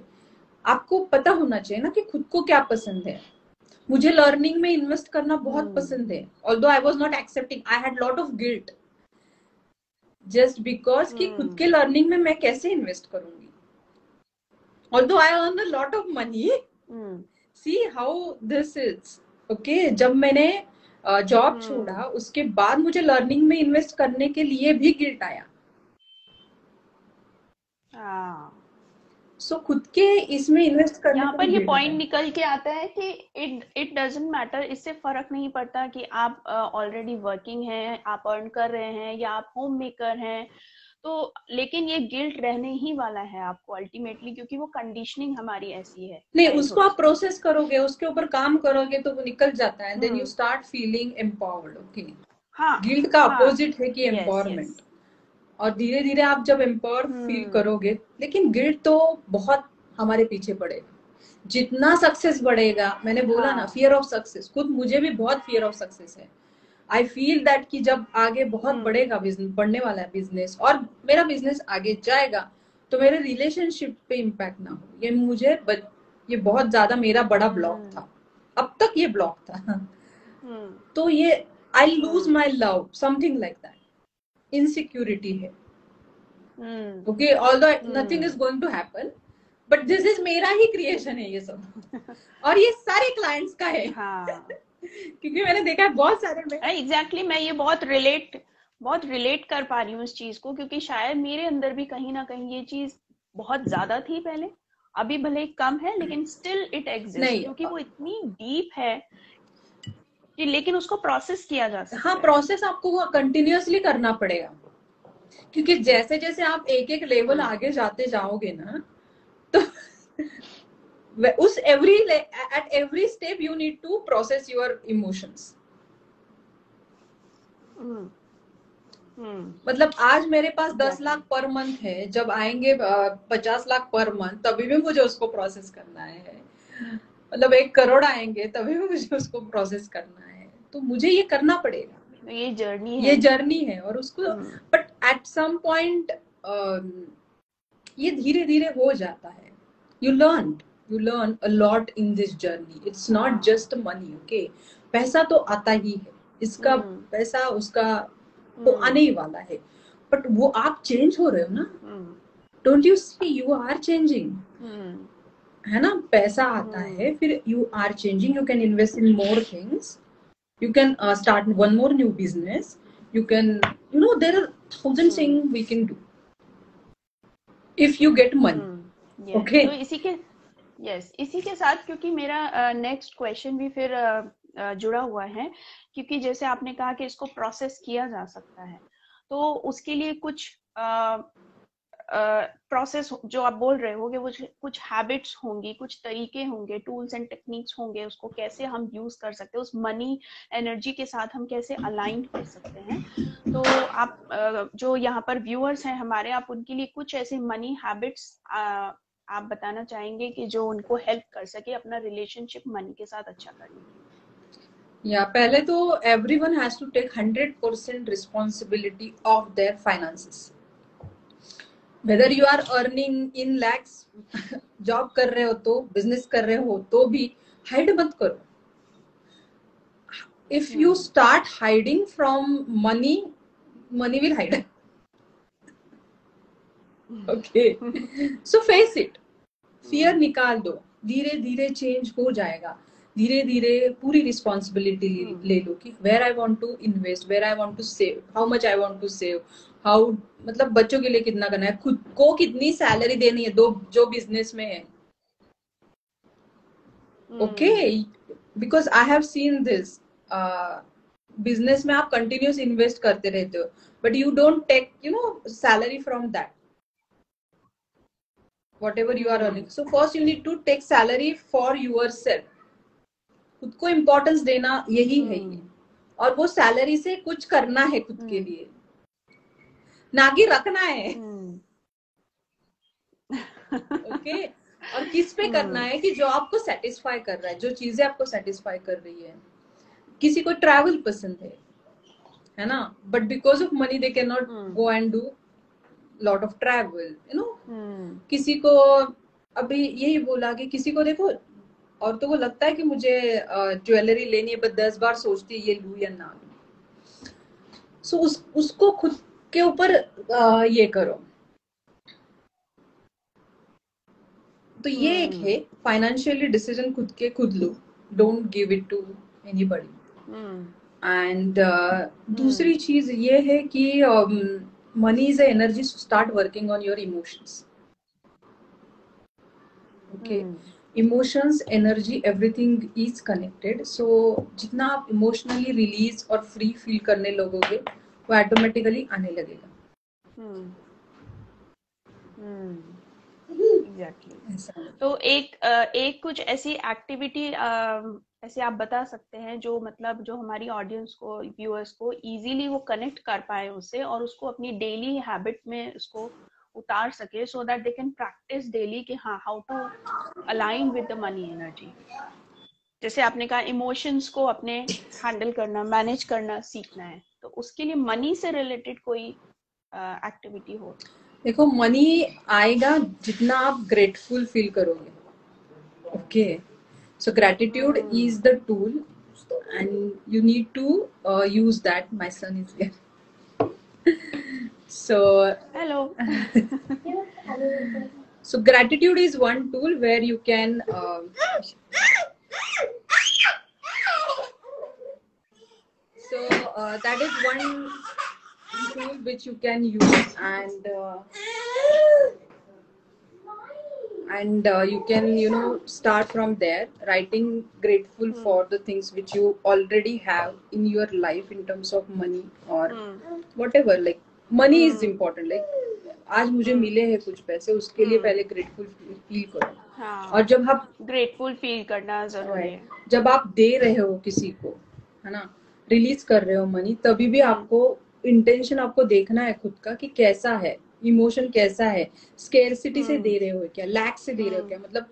आपको पता होना चाहिए ना कि खुद को क्या पसंद है। मुझे लर्निंग में इन्वेस्ट करना बहुत पसंद है, although I was not accepting, I had lot of guilt just because कि खुद के लर्निंग में मैं कैसे इन्वेस्ट करूंगी। Although I earn a lot of money, see how this is. Okay, जब मैंने जॉब छोड़ा उसके बाद मुझे लर्निंग में इन्वेस्ट करने के लिए भी गिल्ट आया। सो खुद के इसमें इन्वेस्ट करने यहाँ का पर भी ये गिल्ट पॉइंट आया। निकल के आता है कि इट डजंट मैटर, इससे फर्क नहीं पड़ता कि आप ऑलरेडी वर्किंग हैं, आप अर्न कर रहे हैं, या आप होम मेकर हैं, तो लेकिन ये गिल्ट रहने ही वाला है आपको अल्टीमेटली, क्योंकि वो कंडीशनिंग हमारी ऐसी है नहीं, उसको चाइल्डहुड आप से। प्रोसेस करोगे, उसके ऊपर काम करोगे तो वो निकल जाता है, then you start feeling empowered. Okay, हाँ गिल्ट का हाँ, अपोजिट है कि यस एम्पावरमेंट। यस। और धीरे धीरे आप जब एम्पावर फील करोगे, लेकिन गिल्ट तो बहुत हमारे पीछे पड़ेगा। जितना सक्सेस बढ़ेगा, मैंने बोला ना फियर ऑफ सक्सेस, खुद मुझे भी बहुत फियर ऑफ सक्सेस है। आई फील दैट कि जब आगे बहुत बढ़ेगा बिजनेस, बढ़ने वाला है बिजनेस और मेरा बिजनेस आगे जाएगा, तो मेरे रिलेशनशिप पे इम्पैक्ट ना हो। ये बहुत ज्यादा मेरा बड़ा ब्लॉक था, अब तक ये ब्लॉक था। तो ये I lose my love, something like that, insecurity है। Okay, although nothing is going to happen, but this is मेरा ही क्रिएशन है ये सब। और ये सारे क्लाइंट्स का है। क्योंकि मैंने देखा है बहुत सारे में। एग्जैक्टली, मैं ये बहुत रिलेट कर पा रही हूँ इस चीज को, क्योंकि शायद मेरे अंदर भी कहीं ना कहीं ये चीज बहुत ज्यादा थी पहले, अभी भले ही कम है लेकिन स्टिल इट एग्जिस्ट, क्योंकि वो इतनी डीप है कि लेकिन उसको प्रोसेस किया जा सकता है। हाँ, प्रोसेस आपको कंटिन्यूअसली करना पड़ेगा, क्योंकि जैसे जैसे आप एक एक लेवल आगे जाते जाओगे ना, तो उस at every step you need to process your emotions. मतलब आज मेरे पास 10 लाख पर मंथ है, जब आएंगे 50 लाख पर मंथ, तभी भी मुझे उसको प्रोसेस करना है। मतलब 1 करोड़ आएंगे तभी भी मुझे उसको प्रोसेस करना है। तो मुझे ये करना पड़ेगा, ये जर्नी है और उसको, बट एट सम पॉइंट ये धीरे धीरे हो जाता है। You learn a lot in this journey, it's not just money. Okay, पैसा तो आता ही है, इसका पैसा उसका तो आने ही वाला है, बट वो आप चेंज हो रहे हो ना। Don't you see you are changing, है ना। पैसा आता है, फिर you are changing, you can invest in more things, You can start one more new business. You can, there are thousand things we can do if you get money. yes. Okay. तो इसी के साथ, क्योंकि मेरा नेक्स्ट क्वेश्चन भी फिर जुड़ा हुआ है, क्योंकि जैसे आपने कहा कि इसको प्रोसेस किया जा सकता है, तो उसके लिए कुछ प्रोसेस जो आप बोल रहे होगे, वो कुछ हैबिट्स होंगी, कुछ तरीके होंगे, टूल्स एंड टेक्निक्स होंगे, उसको कैसे हम यूज कर सकते हैं, उस मनी एनर्जी के साथ हम कैसे अलाइन कर सकते हैं। तो आप जो यहाँ पर व्यूअर्स हैं हमारे, आप उनके लिए कुछ ऐसे मनी हैबिट्स आप बताना चाहेंगे कि जो उनको हेल्प कर सके अपना रिलेशनशिप मनी के साथ अच्छा करने के लिए। पहले तो everyone has to take 100% responsibility of their finances. Whether you are earning in lakhs, job कर रहे हो तो, बिजनेस कर रहे हो तो भी हाइड मत करो. If you start hiding from money, money will hide. Okay. So face it. Fear निकाल दो. धीरे धीरे चेंज हो जाएगा. धीरे धीरे पूरी रिस्पॉन्सिबिलिटी ले लो कि where I want to invest, where I want to save, how much I want to save, how, मतलब बच्चों के लिए कितना करना है, खुद को कितनी सैलरी देनी है, दो जो बिजनेस में है. Okay, because I have seen this. Business में आप कंटिन्यूस इन्वेस्ट करते रहते हो, but you don't take salary from that, whatever you are earning. So first you need to take salary for yourself. खुद को इम्पोर्टेंस देना यही है ये, और वो सैलरी से कुछ करना है खुद के लिए, ना कि रखना है. ओके. और किस पे करना है कि जो आपको सेटिस्फाई कर रहा है, जो चीजें आपको सेटिस्फाई कर रही है. किसी को ट्रैवल पसंद है ना, but because of money they can not go and do lot of travel, किसी को अभी यही बोला कि किसी को देखो, और तो वो लगता है कि मुझे ज्वेलरी लेनी है, बट 10 बार सोचती है ये लूं या ना लूं. सो उसको खुद के ऊपर ये करो. तो ये एक है, फाइनेंशियली डिसीजन खुद के खुद लो, don't give it to anybody. And दूसरी चीज ये है कि money is an energy, so start working on your emotions. Okay. Emotions, energy, everything is connected. So जितना आप emotionally release और free feel करने लगोगे, वो automatically आने लगेगा. Exactly. तो एक कुछ ऐसी एक्टिविटी ऐसे आप बता सकते हैं जो मतलब जो हमारी ऑडियंस को, व्यूअर्स को इजीली वो कनेक्ट कर पाए उससे, और उसको अपनी डेली हैबिट में उसको उतार सके, so that they can practice daily कि हाँ, how to align with the money energy. जैसे आपने कहा इमोशंस को अपने हैंडल करना, मैनेज करना सीखना है, तो उसके लिए मनी से रिलेटेड कोई एक्टिविटी हो. देखो, मनी आएगा जितना आप ग्रेटफुल फील करोगे. Okay. So gratitude is the tool, and you need to use that. My son is here. So hello. So gratitude is one tool where you can so that is one tool which you can use, and you can start from there, writing grateful for the things which you already have in your life in terms of money or whatever. Like money is important. Like आज मुझे मिले हैं कुछ पैसे, उसके लिए पहले ग्रेटफुल फील करो. और जब आप ग्रेटफुल फील करना जरूरी है, जब आप दे रहे हो किसी को, है ना, रिलीज कर रहे हो मनी, तभी भी आपको इंटेंशन आपको देखना है खुद का कि कैसा है, इमोशन कैसा है, स्केर्सिटी से दे रहे हो क्या, लैक से दे रहे हो क्या, मतलब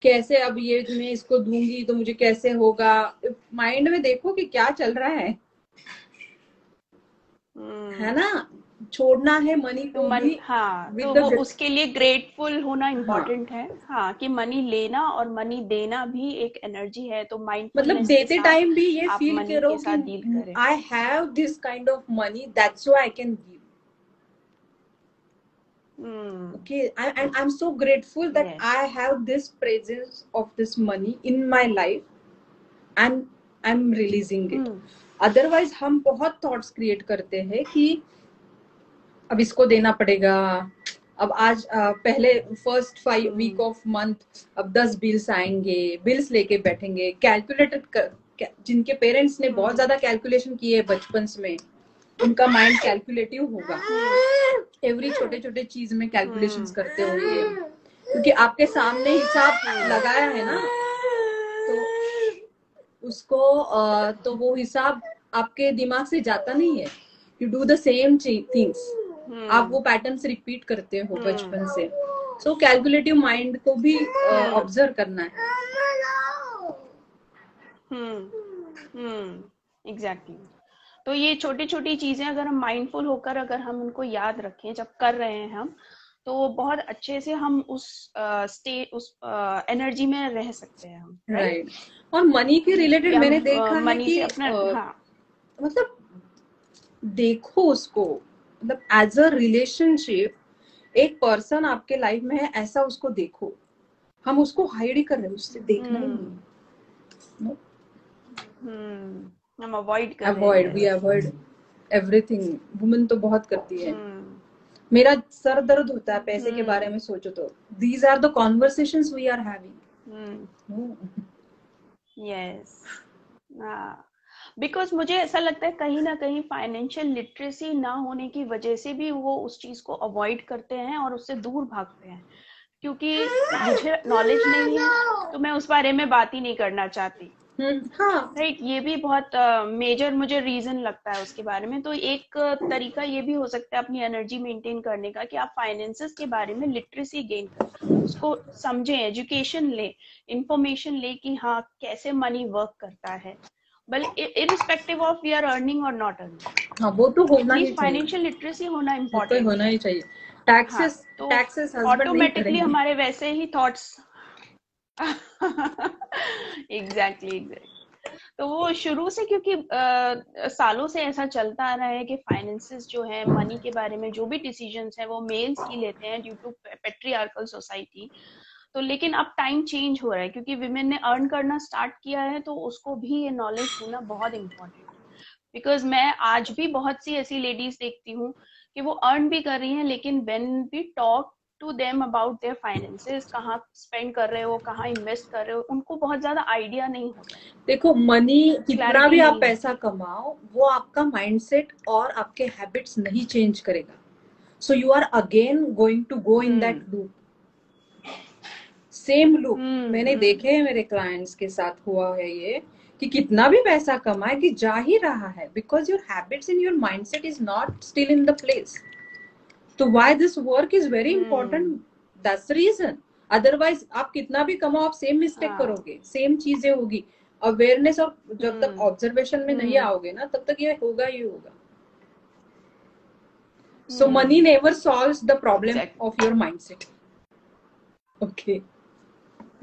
कैसे अब ये मैं इसको दूंगी तो मुझे कैसे होगा. माइंड में देखो कि क्या चल रहा है ना. छोड़ना है मनी को भी. हाँ, तो वो उसके लिए ग्रेटफुल होना इम्पोर्टेंट है. हाँ, कि मनी लेना और मनी देना भी एक एनर्जी है, तो माइंडफुलनेस मतलब देते टाइम भी ये फील करो कि I have this kind of money, that's why I can give. Okay, I'm so grateful that I have this presence of this money in my life, and I am releasing it. Otherwise हम बहुत थॉट्स क्रिएट करते हैं कि अब इसको देना पड़ेगा, अब आज पहले फर्स्ट 5 वीक ऑफ मंथ अब 10 बिल्स आएंगे, बिल्स लेके बैठेंगे, कैलकुलेटेड। जिनके पेरेंट्स ने बहुत ज्यादा कैलकुलेशन किए बचपन में, उनका माइंड कैलकुलेटिव होगा, एवरी छोटे छोटे चीज में कैलकुलेशंस करते होंगे, क्योंकि आपके सामने हिसाब लगाया है ना, तो उसको तो वो हिसाब आपके दिमाग से जाता नहीं है। You do the same things, आप वो पैटर्न्स रिपीट करते हो बचपन से। सो कैलकुलेटिव माइंड को भी ऑब्जर्व करना है। एग्जैक्टली। तो ये छोटी छोटी चीजें अगर हम माइंडफुल होकर अगर हम उनको याद रखें जब कर रहे हैं हम, तो बहुत अच्छे से हम उस एनर्जी में रह सकते हैं हम, राइट। और मनी के रिलेटेड मैंने देखा है कि मतलब देखो उसको, मतलब एज अ रिलेशनशिप, एक पर्सन आपके लाइफ में है ऐसा उसको देखो। हम उसको हाइड ही कर रहे हैं, उससे देखना ही नहीं। हम अवॉइड कर रहे हैं। We avoid everything. वुमेन तो बहुत करती है। मेरा सर दर्द होता है पैसे के बारे में सोचो तो। These are the conversations we are having. Yes, because मुझे ऐसा लगता है कहीं ना कहीं फाइनेंशियल लिटरेसी ना होने की वजह से भी वो उस चीज को अवॉइड करते हैं और उससे दूर भागते हैं, क्योंकि मुझे नॉलेज नहीं है तो मैं उस बारे में बात ही नहीं करना चाहती। राइट, ये भी बहुत मेजर मुझे रीजन लगता है उसके बारे में। तो एक तरीका ये भी हो सकता है अपनी एनर्जी मेंटेन करने का कि आप फाइनेंसेस के बारे में लिटरेसी गेन करें, उसको समझें, एजुकेशन ले, इंफॉर्मेशन ले कि हाँ कैसे मनी वर्क करता है, बल्कि irrespective of we are earning और नॉट अर्निंग। हाँ, वो तो होना ही चाहिए। फाइनेंशियल लिटरेसी होना इम्पोर्टेंट होना ही चाहिए। टैक्सेस ऑटोमेटिकली हमारे वैसे ही थॉट्स एग्जैक्टली। तो वो शुरू से, क्योंकि सालों से ऐसा चलता आ रहा है कि फाइनेंसेस जो है, मनी के बारे में जो भी डिसीजंस हैं वो मेल्स ही लेते हैं ड्यू टू पेट्रियार्कल सोसाइटी। तो लेकिन अब टाइम चेंज हो रहा है क्योंकि विमेन ने अर्न करना स्टार्ट किया है, तो उसको भी ये नॉलेज होना बहुत इम्पोर्टेंट है। बिकॉज मैं आज भी बहुत सी ऐसी लेडीज देखती हूँ कि वो अर्न भी कर रही हैं, लेकिन when we talk to them about their finances, कहाँ स्पेंड कर रहे हो, कहाँ इन्वेस्ट कर रहे हो, उनको बहुत ज्यादा आइडिया नहीं होता। देखो, मनी कितना भी आप पैसा कमाओ, वो आपका माइंडसेट और आपके हैबिट्स नहीं चेंज करेगा। So you are again going to go in that loop, same loop. मैंने देखे हैं, मेरे क्लाइंट्स के साथ हुआ है ये, कि कितना भी पैसा कमाए कि जा ही रहा है, because your habits in your mindset is not still in the place. तो why this work is very important, that's the reason. Otherwise आप कितना भी कमाओ, आप सेम मिस्टेक करोगे, सेम चीजें होगी। अवेयरनेस और जब तक ऑब्जर्वेशन में नहीं आओगे ना, तब तक ये होगा ही होगा। So money never solves the problem of your mindset. Okay.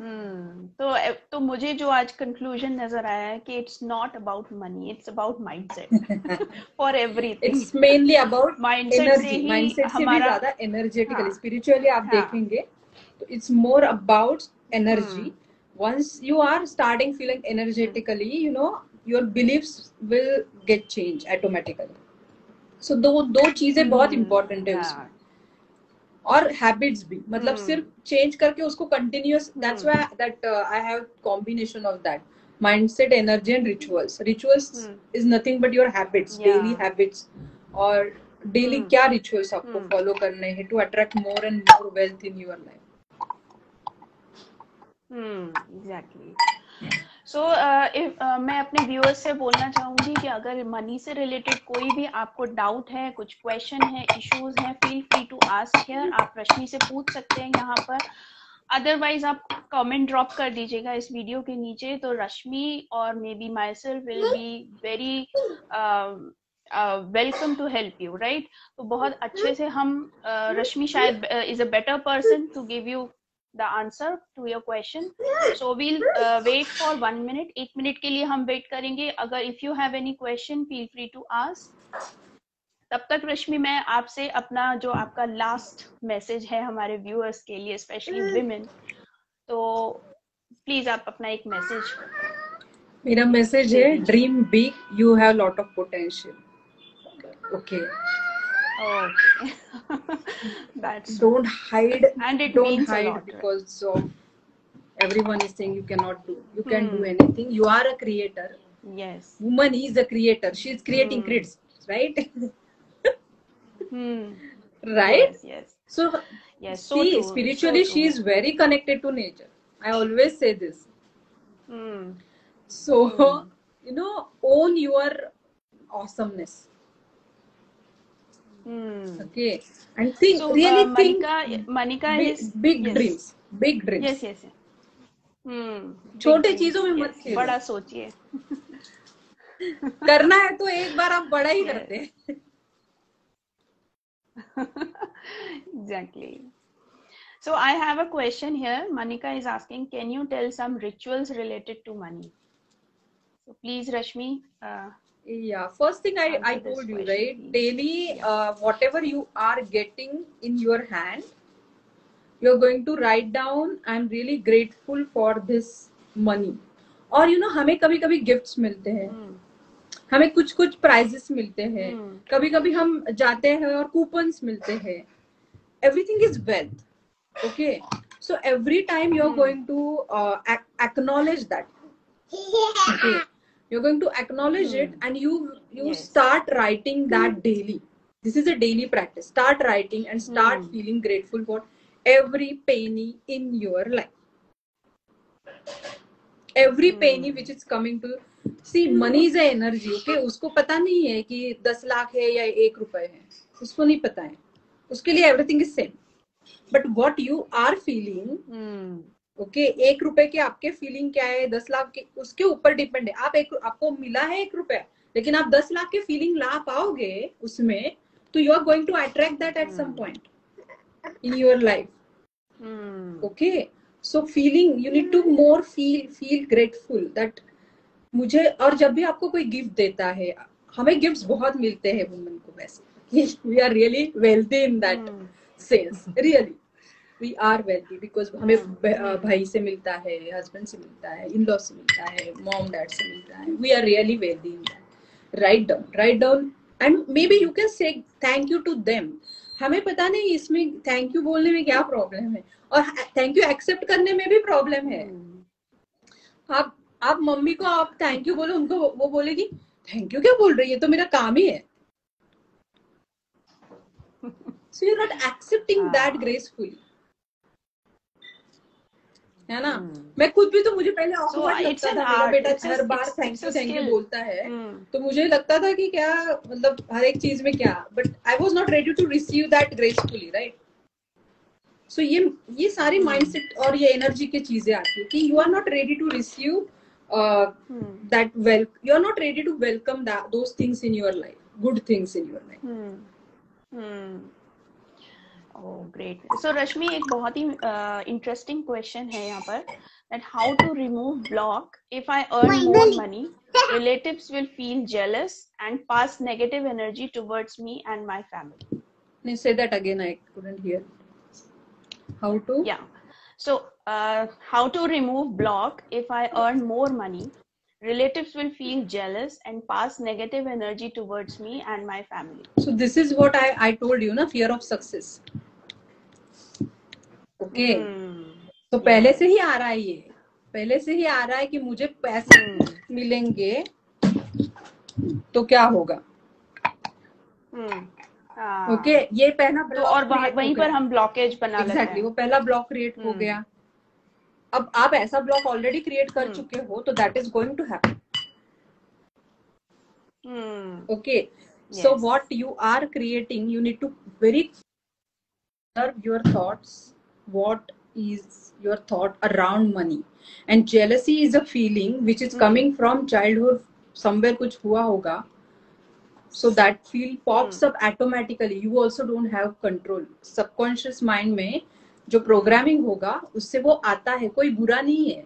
तो मुझे जो आज कंक्लूजन नजर आया है कि it's not about money, it's about mindset for everything. It's mainly about mindset energy. Mindset से भी ज्यादा एनर्जेटिकली, स्पिरिचुअली आप देखेंगे तो it's more about energy. Once you are starting feeling energetically, you know, your beliefs will get change automatically. So दो चीजें बहुत इंपॉर्टेंट है उसमें। और हैबिट्स भी, मतलब सिर्फ चेंज करके उसको continuous, that's why that I have combination of that mindset, energy and rituals. Rituals is nothing but your habits, daily habits. और डेली क्या रिचुअल्स आपको फॉलो करने हैं to attract more and more wealth in your life. Exactly. So मैं अपने व्यूअर्स से बोलना चाहूंगी कि अगर मनी से रिलेटेड कोई भी आपको डाउट है, कुछ क्वेश्चन है, इश्यूज हैं, feel free to ask here. आप रश्मि से पूछ सकते हैं यहाँ पर, अदरवाइज आप कमेंट ड्रॉप कर दीजिएगा इस वीडियो के नीचे, तो रश्मि और maybe myself will be very welcome to help you, right. तो बहुत अच्छे से हम रश्मि शायद is a better person to give you the answer to your question. So we'll wait for 1 minute. 1 minute के लिए हम वेट करेंगे। अगर if you have any question, feel free to ask. तब तक रश्मि, मैं आपसे अपना जो आपका लास्ट मैसेज है हमारे व्यूअर्स के लिए, स्पेशली विमेन, तो प्लीज आप अपना एक मैसेज। मेरा मैसेज है, dream big, you have lot of potential. Okay. Okay. That's Don't hide. and it Don't means a hide lot, right? because of everyone is saying you cannot do. You can do Hmm. anything. You are a creator. Yes. Woman is a creator. She is creating crits, right? Right? Yes, yes. So Yes, so see, true. spiritually So she true. is very connected to nature. I always say this. Hmm. So you know, own your awesomeness. Okay, and think, So really think Manika big, is big yes. dreams, big dreams. Yes, yes, yes. Big छोटे dreams, चीजों में मत yes. खेलो. बड़ा सोचिए. करना है तो एक बार आप बड़ा ही Yes. करते हैं. Exactly. So I have a question here. Manika is asking, can you tell some rituals related to money? So please, Rashmi. Yeah, first thing I Answer this told you, question, right? please. Daily, Yeah. whatever you are getting in your hand, you're going to write down, I'm really grateful for this money. और you know, हमें कभी कभी गिफ्ट्स मिलते हैं, हमें कुछ कुछ प्राइजेस मिलते हैं, कभी कभी हम जाते हैं और कूपन्स मिलते हैं. Everything is wealth. Okay, so every time you're going to acknowledge that. Okay, you're going to acknowledge it, and you Yes. start writing that daily. This is a daily practice. Start writing and start feeling grateful for every penny in your life, every penny which is coming to. See, money is a energy. Okay, उसको पता नहीं है कि 10 लाख है या 1 रुपए है, उसको नहीं पता है. उसके लिए everything is same. But what you are feeling, okay, 1 रुपए के आपके फीलिंग क्या है, 10 लाख के, उसके ऊपर डिपेंड है. आपको मिला है 1 रुपया, लेकिन आप 10 लाख के फीलिंग ला पाओगे उसमें, तो you are going to attract that at some point in your life. Okay, so feeling, you need to more feel grateful that मुझे. और जब भी आपको कोई गिफ्ट देता है, हमें गिफ्ट्स बहुत मिलते हैं वुमेन को वैसे, we are really wealthy in that sense. Really we are wealthy because हमें भाई से मिलता है, हस्बैंड से मिलता है, इन लॉ से मिलता है, मॉम डैड से मिलता है. we are really wealthy in that. write down and maybe you can say thank you to them. हमें पता नहीं इसमें थैंक यू बोलने में क्या प्रॉब्लम है, और थैंक यू एक्सेप्ट करने में भी प्रॉब्लम है. आप मम्मी को आप थैंक यू बोलो, उनको वो बोलेगी थैंक यू क्या बोल रही है, तो मेरा काम ही है. so you're not accepting that gracefully, है ना. मैं खुद भी, तो मुझे पहले awkward लगता था, मेरा बेटा हर बार थैंक यू बोलता है, तो मुझे लगता था कि क्या मतलब हर एक चीज में क्या, but I was not ready to receive that gracefully, right. So ये सारी माइंडसेट और ये एनर्जी की चीजें आती है कि you are not ready to receive that you are not ready to welcome those things in your life, good things in your life. Oh, great. So Rashmi, एक बहुत ही interesting question है यहाँ पर, that how to remove block if I earn more money, relatives will feel jealous and pass negative energy towards me and my family. Say that again, I couldn't hear. How to? Yeah. So how to remove block if I earn more money, relatives will feel jealous and pass negative energy towards me and my family. So this is what I told you, na, fear of success. Okay, तो पहले से ही आ रहा है, ये पहले से ही आ रहा है कि मुझे पैसे मिलेंगे तो क्या होगा. ओके, ये पहला ब्लॉक, तो और वहीं पर हम ब्लॉकेज बना लेते हैं. एग्जैक्टली, वो पहला ब्लॉक क्रिएट हो गया. अब आप ऐसा ब्लॉक ऑलरेडी क्रिएट कर चुके हो, तो that is going to happen. Okay, so what you are creating, you need to very observe your thoughts. What is your thought around money? And jealousy is a feeling which is coming from childhood. Somewhere कुछ हुआ होगा, so that feel pops up automatically. You also don't have control. Subconscious mind में जो प्रोग्रामिंग होगा उससे वो आता है, कोई बुरा नहीं है,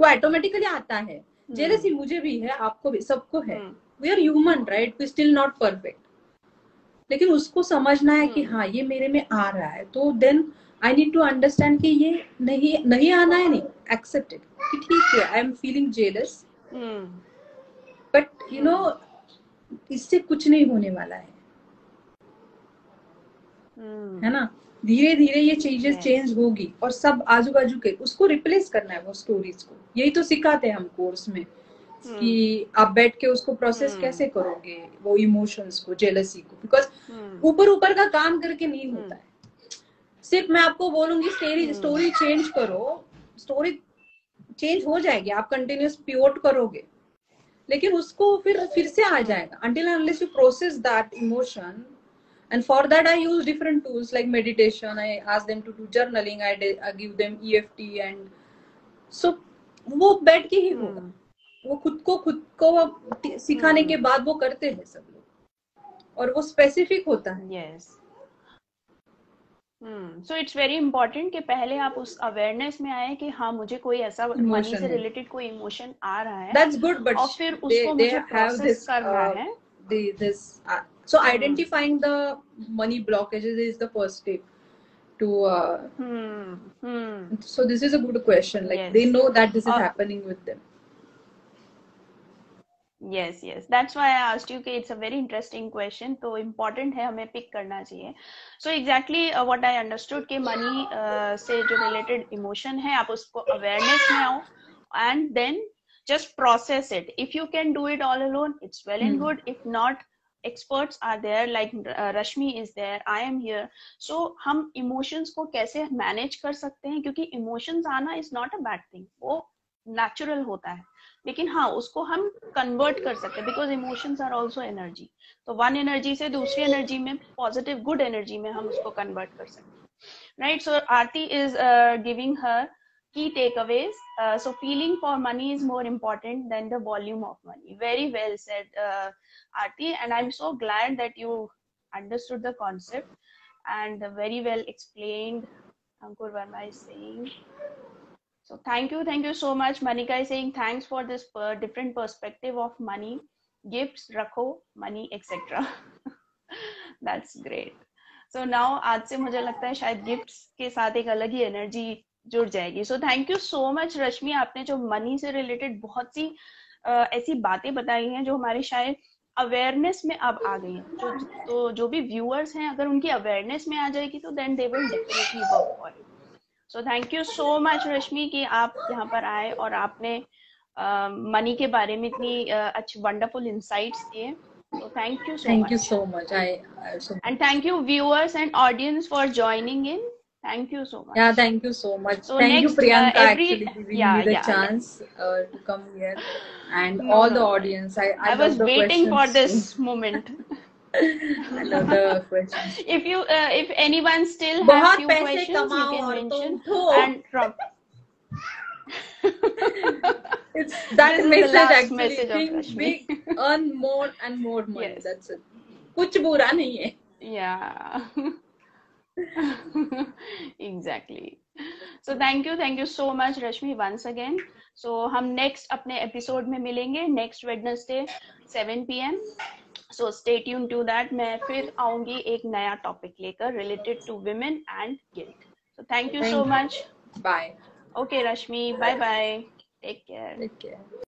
वो ऑटोमेटिकली आता है. जेलसी मुझे भी है, आपको भी, सबको है. We are human, right? We still not perfect. लेकिन उसको समझना है कि हाँ ये मेरे में आ रहा है, तो then I need to understand कि ये नहीं आना है, नहीं, एक्सेप्ट इट कि ठीक है, I am feeling jealous, but you know इससे कुछ नहीं होने वाला है ना। धीरे धीरे ये चीजें चेंज होगी और सब आजू बाजू के उसको रिप्लेस करना है वो स्टोरीज को। यही तो सिखाते हैं हम कोर्स में कि आप बैठ के उसको प्रोसेस कैसे करोगे वो इमोशंस को, जेलसी को, बिकॉज ऊपर ऊपर का काम करके नहीं होता है। सिर्फ मैं आपको बोलूंगी स्टोरी चेंज करो, स्टोरी चेंज हो जाएगी, आप कंटिन्यूस प्योर करोगे, लेकिन उसको फिर से आ जाएगा until and unless you process that emotion. And for that I use different tools like meditation. I ask them to do journaling. I give them EFT and so वो बैठ के ही होगा। वो खुद को सिखाने के बाद वो करते हैं सब लोग और वो स्पेसिफिक होता है। Yes, so it's very important कि पहले आप उस अवेयरनेस में आए कि हाँ मुझे कोई ऐसा मनी से रिलेटेड कोई इमोशन आ रहा है। That's good, but और फिर उसको मुझे प्रोसेस करना है। So identifying the money blockages is the first step to so this is a good question, like they know that this is happening with them. Yes, that's why I asked you कि it's a very interesting question, तो important है हमें pick करना चाहिए। So exactly what I understood कि money से जो related emotion है आप उसको awareness में आओ and then just process it. If you can do it all alone, it's well and good. If not, experts are there like Rashmi is there, I am here. So हम emotions को कैसे manage कर सकते हैं, क्योंकि emotions आना is not a bad thing, वो natural होता है, लेकिन हाँ उसको हम कन्वर्ट कर सकते हैं because emotions are also energy. तो वन एनर्जी से दूसरी एनर्जी में, पॉजिटिव गुड एनर्जी में हम उसको कन्वर्ट कर सकते हैं, right. So Aarti is giving her key takeaways. So feeling for money is more important than the volume of money. Very well said, Aarti, and I'm so glad that you understood the concept and very well explained. Ankur Verma is saying, so thank you so much. Manika is saying thanks for this different perspective of money, gifts, rakho, money, etc. That's great. So now आज से मुझे लगता है शायद गिफ्ट्स के साथ एक अलग ही एनर्जी जुड़ जाएगी। So thank you so much Rashmi, आपने जो मनी से रिलेटेड बहुत सी ऐसी बातें बताई हैं जो हमारे शायद अवेयरनेस में अब आ गई हैं। तो जो भी व्यूअर्स हैं अगर उनकी अवेयरनेस में आ जाएगी तो then they will definitely work for it. So thank you so much Rashmi कि आप यहाँ पर आए और आपने मनी के बारे में इतनी अच्छी वंडरफुल इंसाइट्स दिए। So thank you so much. And thank you viewers and audience for joining in. Thank you so much. Yeah, thank you so much. So thank next, you Priyanka actually giving me the chance to come here and all the audience. I was waiting for this moment. I love the questions. If anyone still has few questions, you can mention and drop. It's that message actually. Message think big, earn more and more money. Yes. That's it. कुछ बुरा नहीं है. Yeah. Exactly. So thank you so much Rashmi once again. So हम next अपने episode में मिलेंगे next Wednesday 7 PM. So stay tuned to that. मैं फिर आऊंगी एक नया topic लेकर related to women and guilt. So thank you so much. Bye. Okay Rashmi, bye bye. Take care. Take care.